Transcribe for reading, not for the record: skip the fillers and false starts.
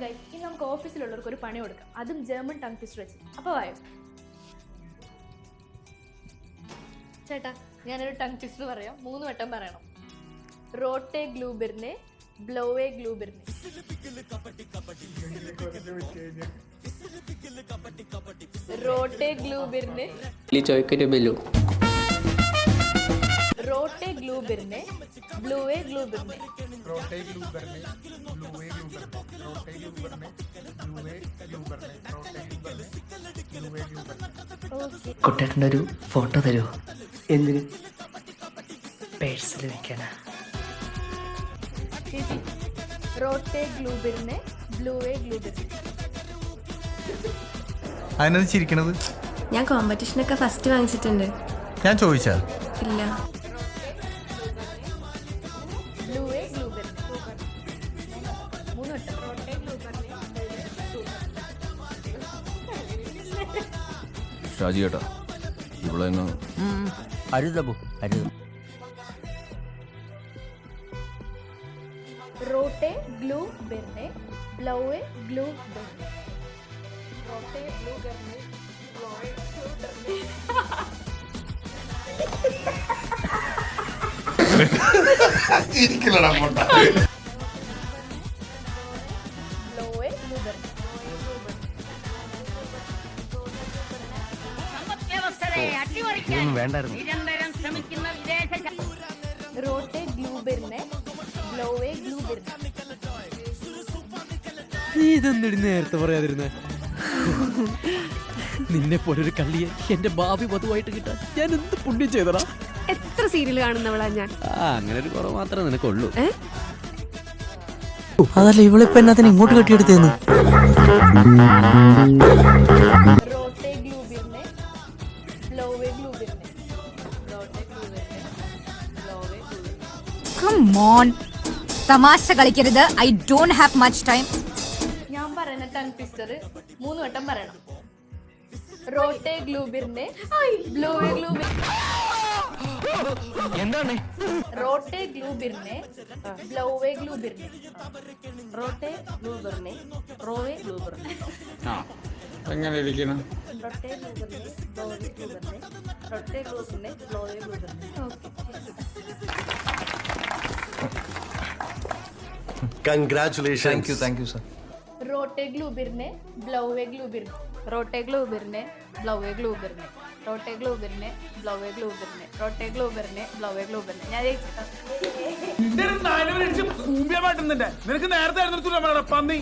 Guys, ഇനി നമുക്ക് ഓഫീസിലുള്ളവർക്ക് ഒരു പണി കൊടുക്കാം, അതും ജർമ്മൻ ടങ് ട്വിസ്റ്റർ വെച്ച്. അപ്പോൾ വായോ ചേട്ടാ, ഞാനൊരു ടങ് ട്വിസ്റ്റർ പറയാം, 3 വട്ടം പറയണം. റോട്ടെ ഗ്ലൂബിറിനെ ബ്ലോവേ ഗ്ലൂബിറിനെ. റോട്ടെ ഗ്ലൂബിറിനെ ചോയ്ക്കൊരു ബെല്ലു. Rote ഗ്ലൂബിറിനെ ബ്ലൂവേ ഗ്ലൂബിറിനെ. Rote ഗ്ലൂബറിനെ ബ്ലൂവേ ഗ്ലൂബറിനെ. Rote ഗ്ലൂബറിനെ ബ്ലൂവേ ഗ്ലൂബറിനെ. Rote ഗ്ലൂബറിനെ ബ്ലൂവേ ഗ്ലൂബറിനെ. Okay. കുട്ടേട്ടൻ്റെ ഒരു ഫോട്ടോ തരുമോ? എന്തിന്? പേഴ്സിൽ വെക്കാനാ. ചേച്ചി, റോട്ടെ ഗ്ലൂബിറിനെ ബ്ലൂവേ ഗ്ലൂബിറിനെ. അതിനത് ചിരിക്കണത്? ഞാൻ കോമ്പറ്റീഷനൊക്കെ ഫസ്റ്റ് വാങ്ങിച്ചിട്ടുണ്ട്. ഞാൻ ചോദിച്ചാ? ഇല്ല. ബ്ലൂവേ ഗ്ലൂബിറിനെ. 3 വട്ടം. റോട്ടെ ഗ്ലൂബിറിനെ ഷാജി ചേട്ടാ, ഇവിടെ അരുതബു അരുത്. റോട്ടെ ഗ്ലൂബിറിനെ ബ്ലൗവേ ഗ്ലൂബിറിനെ. റോട്ടെ ഗ്ലൂബിറിനെ ബ്ലൗവേ ഗ്ലൂബിറിനെ. ചിരിക്കലടാ പോട്ട. ബ്ലൗവേ ഗ്ലൂബിറിനെ. ഇതൊന്നും വേണ്ടായിരുന്നു. റോട്ടെ ഗ്ലൂബിറിനെ ബ്ലൗവേ ഗ്ലൂബിറിനെ. നീ ഇതെന്തിടി നേരത്തെ പറയാതിരുന്നേ? നിന്നെ പോലൊരു കള്ളിയെ എന്റെ ഭാവി വധുവായിട്ട് കിട്ടാൻ ഞാൻ എന്ത് പുണ്യം ചെയ്തടാ. എത്ര സീരിയൽ കാണുന്നവളാ ഞാൻ. അങ്ങനെ ഒരു കുറവ് മാത്രമേ നിനക്കുള്ളൂ. അതല്ല, ഇവളിപ്പോ എന്നാത്തിന് ഇങ്ങോട്ട് കെട്ടിയെടുത്തേന്ന്? റോട്ടെ ഗ്ലൂബിറിനെ ബ്ലൗവേ ഗ്ലൂബിറിനെ. റോട്ടെ ഗ്ലൂബിറിനെ ബ്ലൗവേ ഗ്ലൂബിറിനെ. Come on. തമാശ കളിക്കരുത്. I don't have much time. ഞാൻ പറയുന്ന ടങ് ട്വിസ്റ്റർ 3 വട്ടം പറയണം. റോട്ടെ ഗ്ലൂബിറിനെ ബ്ലൂവേ ഗ്ലൂബിറിനെ. എന്താണ്? റോട്ടെ ഗ്ലൂബിറിനെ ബ്ലൗവേ ഗ്ലൂബിറിനെ. റോട്ടെ ഗ്ലൂബിറിനെ ബ്ലൗവേ ഗ്ലൂബിറിനെ. എങ്ങനെ ഇരിക്കണം? റോട്ടെ ഗ്ലൂബിറിനെ ബ്ലൗവേ ഗ്ലൂബിറിനെ. റോട്ടെ ഗ്ലൂബിറിനെ ബ്ലൗവേ ഗ്ലൂബിറിനെ. Okay. Congratulations. Thank you sir. റോട്ടെ ഗ്ലൂബിറിനെ ബ്ലൗവേ ഗ്ലൂബിറിനെ. റോട്ടെ ഗ്ലൂബിറിനെ ബ്ലൗവേ ഗ്ലൂബിറിനെ. റോട്ടെ ഗ്ലൂബിറിനെ ബ്ലൗവേ ഗ്ലൂബിറിനെ. റോട്ടെ ഗ്ലൂബിറിനെ ബ്ലൗവേ ഗ്ലൂബിറിനെ. ഞാൻ ജയിച്ചിട്ടോ. നിന്റെ നിനക്ക് നേരത്തെ പന്നി.